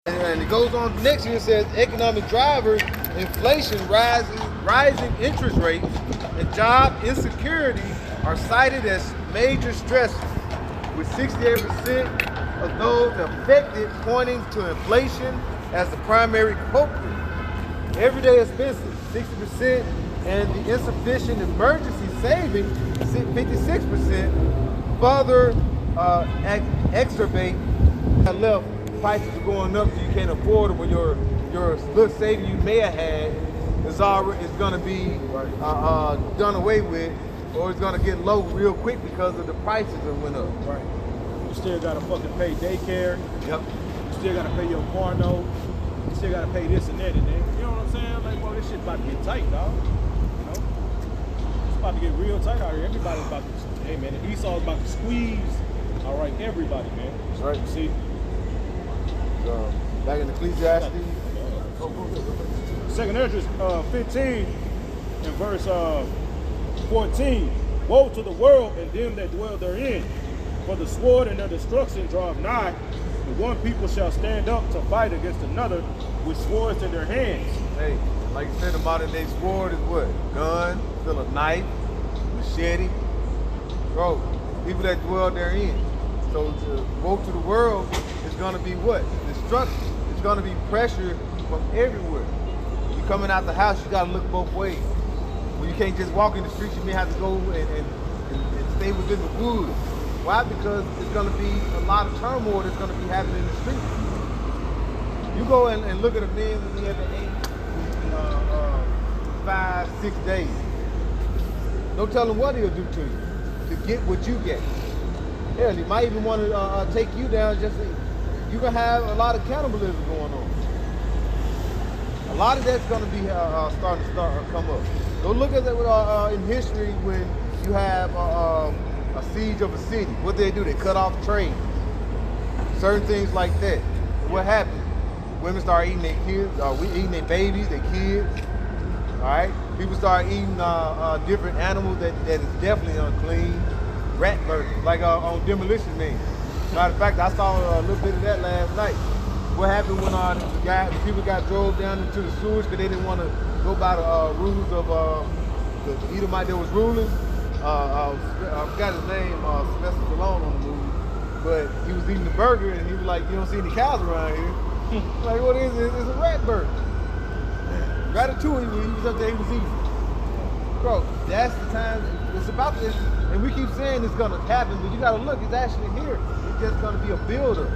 And it goes on next year, it says economic drivers, inflation, rising interest rates, and job insecurity are cited as major stressors, with 68% of those affected pointing to inflation as the primary culprit. Everyday expenses, 60%, and the insufficient emergency savings, 56%, further exacerbate left. Prices are going up, so you can't afford it. When your little saving you may have had is going to be done away with, or it's going to get low real quick because of the prices that went up. Right. You still got to fucking pay daycare. Yep. You still got to pay your car note. You still got to pay this and that and that. You know what I'm saying? Like, well, this shit's about to get tight, dog. You know? It's about to get real tight out here. Everybody's about to, hey man, Esau's about to squeeze. All right, everybody, man. Right. You see? Back in Ecclesiastes. Second Esdras 15 and verse 14. Woe to the world and them that dwell therein, for the sword and their destruction draweth nigh. And one people shall stand up to fight against another with swords in their hands. Hey, like you said, the modern day sword is what? Gun, still a knife, machete. Bro, people that dwell therein. So to woe to the world is going to be what? Destruction. It's going to be pressure from everywhere. You coming out the house, you got to look both ways. Well, you can't just walk in the streets. You may have to go and stay within the woods. Why? Because it's going to be a lot of turmoil that's going to be happening in the streets. You go and look at a man when he had to 5, 6 days. No telling what he'll do to you to get what you get. Hell, he might even want to take you down. You're going to have a lot of cannibalism going on. A lot of that's going to be starting to come up. Go look at that in history when you have a siege of a city. What they do? They cut off trade. Certain things like that. What happened? Women start eating their kids. Eating their babies, their kids. All right. People start eating different animals that is definitely unclean. Rat burgers, like on Demolition Man. Matter of fact, I saw a little bit of that last night. What happened when the people got drove down into the sewers because they didn't want to go by the rules of the Edomite that was ruling. I forgot his name, Sylvester Stallone on the movie, but he was eating the burger and he was like, "You don't see any cows around here." Like, what is it? It's a rat burger. Ratatouille, when he was up there, he was eating. Bro, that's the time. It's about this, and we keep saying it's gonna happen, but you gotta look. It's actually here. It's just gonna be a builder.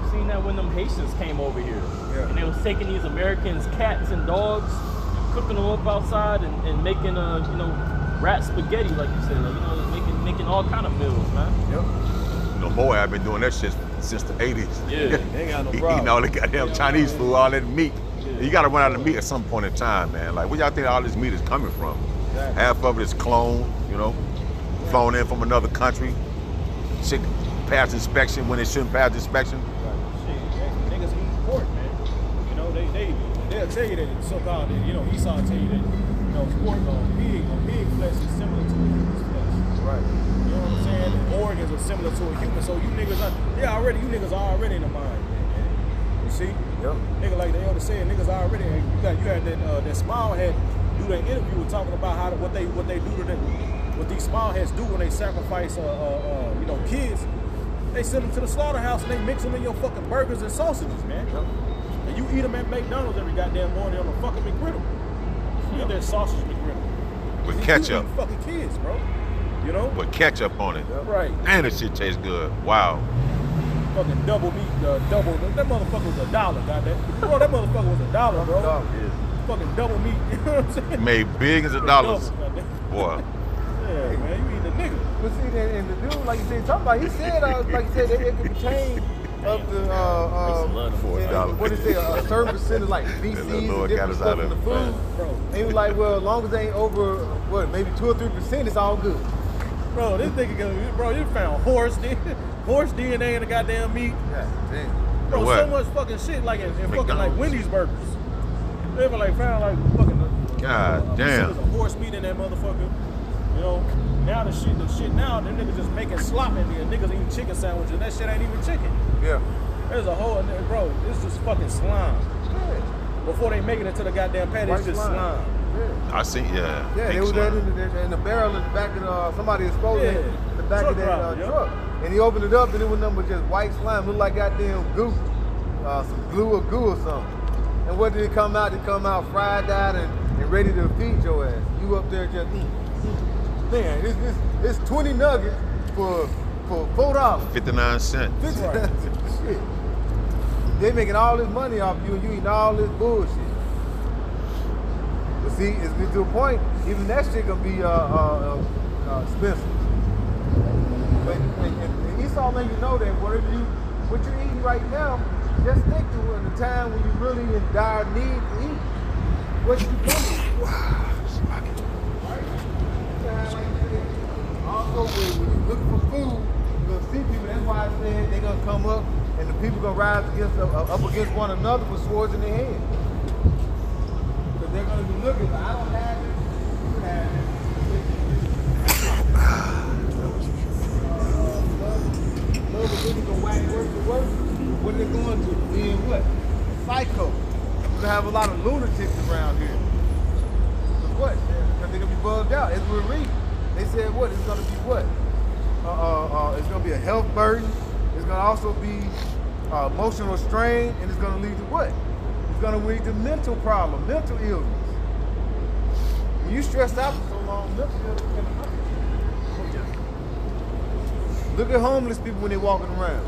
You seen that when them Haitians came over here, yeah. And they was taking these Americans' cats and dogs, cooking them up outside, and making rat spaghetti, like you said, making all kind of meals, man. Yep. I've been doing that shit since the 80s. Yeah, they ain't got no Eating problem. all the goddamn Chinese food, all that meat. Yeah. You gotta run out of meat at some point in time, man. Like, where y'all think all this meat is coming from? Exactly. Half of it is cloned, flown in from another country. Shit passed inspection when it shouldn't pass inspection. Shit, niggas eat pork, man. They'll tell you that so-called, Esau will tell you that, pork pig flesh is similar to a human's flesh. Right. You know what I'm saying? The organs are similar to a human, so you niggas are already in the mind. You see? Yep. Nigga, like they always said, niggas already. You had that small head do that interview talking about what they do to them, what these small heads do when they sacrifice kids. They send them to the slaughterhouse and they mix them in your fucking burgers and sausages, man. Yep. And you eat them at McDonald's every goddamn morning on a fucking McGriddle. You eat that sausage McGriddle With You ketchup. eat fucking kids, bro. With ketchup on it. Yep. Right. And the shit tastes good. Wow. Fucking double meat, that motherfucker was $1, goddamn. Bro, that motherfucker was $1, bro. Dog, yeah. Fucking double meat, you know what I'm saying? Made billions of dollars. Double, goddamn. Boy. Yeah, man, you eating a nigga. But see, and the dude, like you said, talking about, he said, like you said, it could pertain up to what is it? A certain percent of like feces and different stuff in the food. Bro. And he was like, well, as long as they ain't over maybe 2 or 3%, it's all good. Bro, this nigga, you found horse DNA in the goddamn meat. Yeah, damn. Bro, What? so much fucking shit like in fucking like McDonald's. Wendy's burgers. They ever like found like fucking God damn. There's a horse meat in that motherfucker. Now the shit now, them niggas just making slop in there. Niggas eating chicken sandwiches. That shit ain't even chicken. Yeah. There's a whole, bro, it's just fucking slime. Yeah. Before they make it into the goddamn patty, it's White just slime. slime. Yeah. I see. Yeah. Yeah, they Pink was slime. in the barrel in the back of somebody exposed it Yeah. in the back of Truck that driver, yeah. truck. And he opened it up and it was nothing but just white slime. Looked like goddamn goo. Some glue or goo or something. And what did it come out? It come out fried out and ready to feed your ass. You up there just, man, it's 20 nuggets for $4. 59 cents. Shit. They making all this money off you and you eating all this bullshit. But see, it's getting to a point, even that shit gonna be expensive. But and Esau letting you know that what you're eating right now, just think to it in the time when you're really in dire need to eat. What you doing? Also, when you look for food, you're gonna see people. That's why I said they're gonna come up, and the people gonna rise up against one another with swords in their hand. Because they're gonna be looking. I don't have it. You have it. Love is gonna whack work to work. What are they going to? Being what? Psycho. We're gonna have a lot of lunatics around here. Because what? Because they're gonna be bugged out. As we're reading, they said what? It's gonna be what? It's gonna be a health burden. It's gonna also be emotional strain, and it's gonna lead to what? It's gonna lead to mental problem, mental illness. When you stressed out for so long, mental illness is gonna happen. Look at homeless people when they're walking around.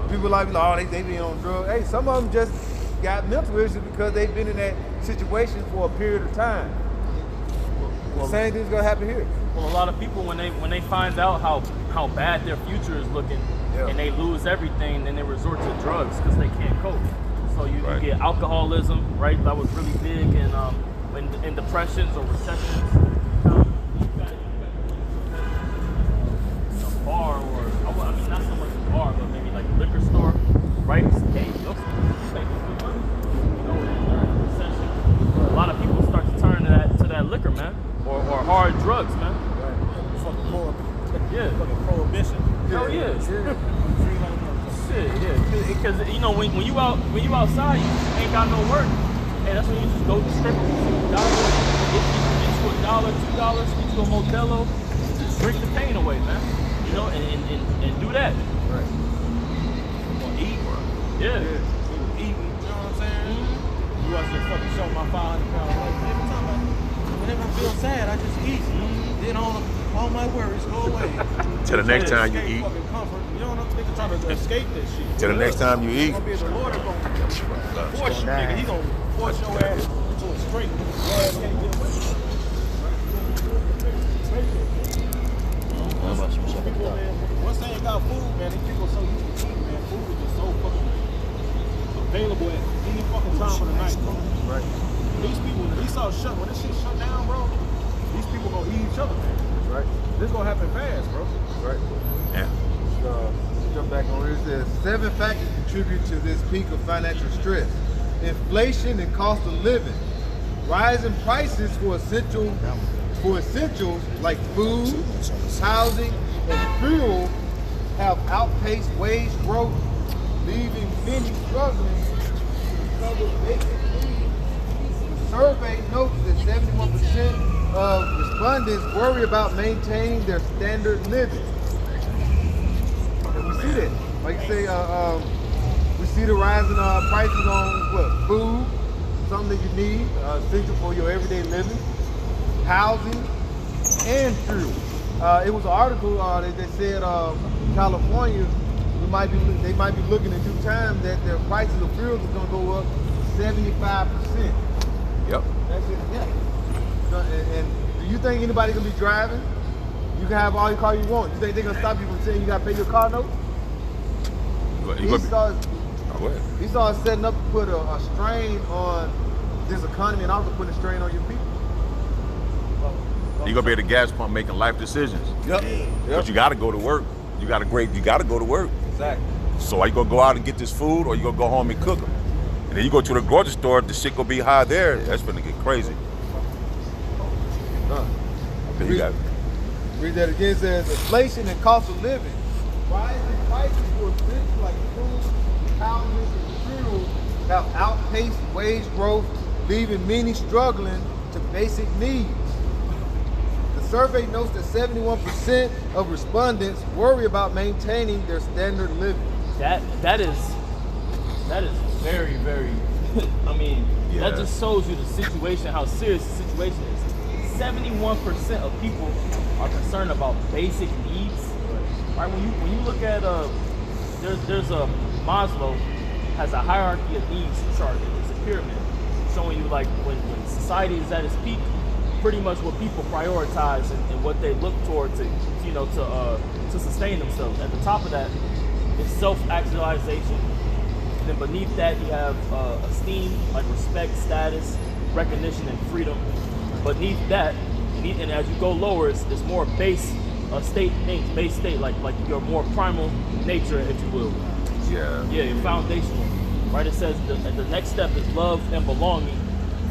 People like, oh, they be on drugs. Hey, some of them just got mental issues because they've been in that situation for a period of time. The same thing's gonna happen here. Well, a lot of people when they find out how bad their future is looking, Yeah. and they lose everything, then they resort to drugs because they can't cope. So you Right. get alcoholism, right? That was really big in depressions or recessions. A bar or I mean not so much a bar, but maybe like a liquor store, right? Hey, those making good money. You know, during the recession, a lot of people start to turn to that liquor, man, or hard drugs, man. Fucking Yeah. prohibition. Hell yeah. Shit, yeah. Because you know when you outside, you ain't got no work, and that's when you just go to strip. Get you $1, $2, get you a Modelo, just drink the pain away, man. You know, and do that. Right. Or eat. Yeah. Eating, you know what I'm saying? You watch that fucking show, my 500-pound life. Every time whenever I feel sad, I just eat. Then all my worries go away. Till the next time you Escape eat. fucking comfort. You know what I'm thinking? Trying to escape that shit. Till the next time you eat. It's gonna be the Lord that's gonna force you, nigga. He gonna force your ass to a straight. Your ass can't get away. People, man, once they ain't got food, man, these people so used to eating, man. Food is just so fucking available at any fucking time of the night, bro. Right. These people, when Esau shut, when this shit shut down, bro, these people gonna eat each other, man. Right. This gonna happen fast, bro. Right. Yeah. Jump back on here. It says 7 factors contribute to this peak of financial stress: inflation and cost of living, rising prices for essentials like food, housing, and fuel have outpaced wage growth, leaving many struggling to cover basic needs. The survey notes that 71% of respondents worry about maintaining their standard living. And we see that. Like you say, we see the rising prices on what? Food, something that you need, essential for your everyday living, housing, and fuel. It was an article that they said California, they might be looking in due time that their prices of fuel is going to go up 75%. Yep. That's it. Yeah. And do you think anybody gonna be driving? You can have all your car you want. You think they're gonna stop you from saying you gotta pay your car note? Esau is setting up to put a strain on this economy and also putting a strain on your people. You're gonna be at the gas pump making life decisions. Yep. But you gotta go to work. You gotta go to work. Exactly. So are you gonna go out and get this food, or you gonna go home and cook them? And then you go to the grocery store, the shit gonna be high there. That's gonna get crazy. Read that again. It says inflation and cost of living Rising prices for essentials like food, housing, and fuel have outpaced wage growth, leaving many struggling to basic needs. The survey notes that 71% of respondents worry about maintaining their standard of living. That is very, very. I mean, Yeah. that just shows you the situation, how serious the situation is. 71% of people are concerned about basic needs. Right? When you look at there's a Maslow has a hierarchy of needs chart. It's a pyramid showing you like when society is at its peak, pretty much what people prioritize and what they look toward to sustain themselves. At the top of that is self-actualization. And then beneath that you have esteem, like respect, status, recognition, and freedom. Beneath that, and as you go lower, it's more base state things, base state, like your more primal nature, if you will. Yeah. Yeah, your foundational. Right? It says the next step is love and belonging,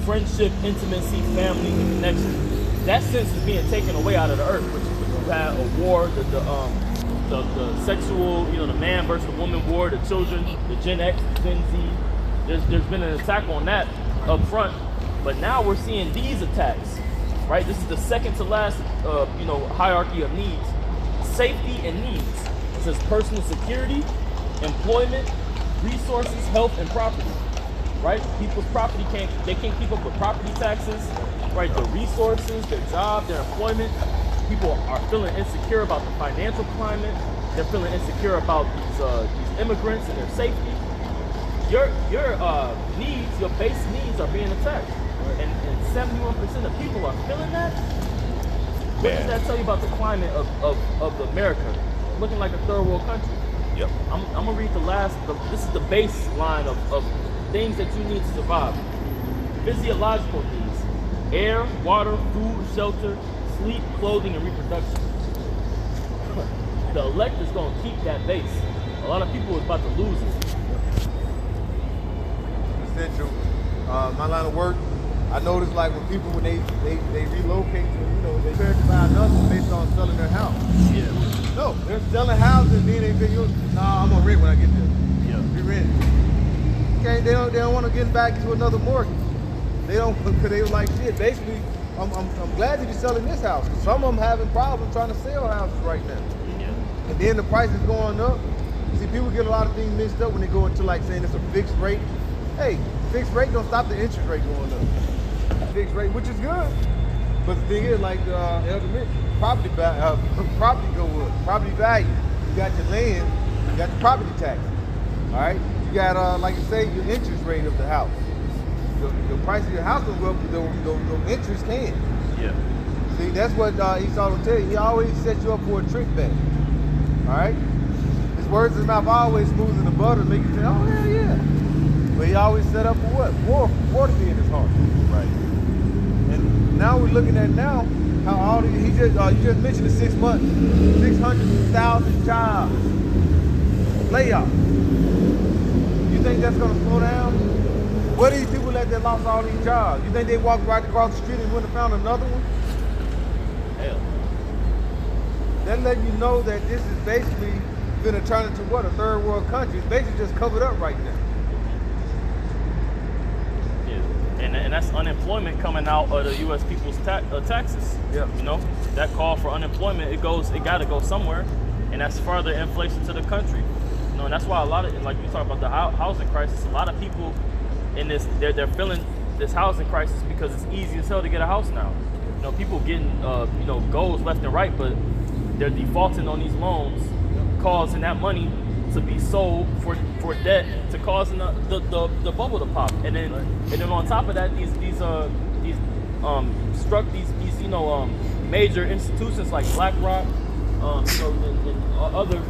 friendship, intimacy, family, and connection. That sense is being taken away out of the earth, which you had a war, the sexual, the man versus the woman war, the children, the Gen X, Gen Z. There's been an attack on that up front, but now we're seeing these attacks. Right? This is the second to last, hierarchy of needs. Safety and needs. It says personal security, employment, resources, health, and property. Right? People's property can't keep up with property taxes. Right? Their resources, their job, their employment. People are feeling insecure about the financial climate. They're feeling insecure about these immigrants and their safety. Your needs, your base needs, are being attacked. And 71% of people are feeling that. What does that tell you about the climate of America? Looking like a third world country. Yep. I'm gonna read this is the baseline of things that you need to survive. Physiological needs: air, water, food, shelter, sleep, clothing, and reproduction. The elect is gonna keep that base. A lot of people is about to lose it. Essential. My line of work, I noticed like when people, when they relocate to, they prepare to buy another based on selling their house. Yeah. No, they're selling houses and then they figure, nah, I'm gonna rent when I get there. Yeah. We rent. Okay, they don't want to get back to another mortgage. They don't, because they were like, shit, basically, I'm glad that you're selling this house. Some of them having problems trying to sell houses right now. Yeah. And then the price is going up. See, people get a lot of things mixed up when they go into like saying it's a fixed rate. Hey, fixed rate don't stop the interest rate going up. Fixed rate, which is good. But the thing is, like Elder mentioned, property go up, property value. You got your land, you got the property tax. All right, you got like you say, your interest rate of the house. The price of your house will go up, the interest can. Yeah. See, that's what Esau will tell you. He always sets you up for a trick back. All right, his words in his mouth always smoother the butter, make you say, oh hell yeah. But he always set up for what? War to be in his heart. Right. And now we're looking at now how all these, you just mentioned the 6 months, 600,000 jobs, layoff. You think that's gonna slow down? What are these people that lost all these jobs? You think they walked right across the street and wouldn't have found another one? Hell. That letting you know that this is basically gonna turn into what, a third world country. It's basically just covered up right now. And that's unemployment coming out of the U.S. people's taxes. Yeah. You know, that call for unemployment, it got to go somewhere, and that's further inflation to the country. You know, and that's why a lot of, like you talk about the housing crisis, a lot of people in this, they're feeling this housing crisis because it's easy as hell to get a house now. You know, people getting goals left and right, but they're defaulting on these loans, causing that money to be sold for debt, to causing the bubble to pop, and then on top of that, these major institutions like BlackRock, and other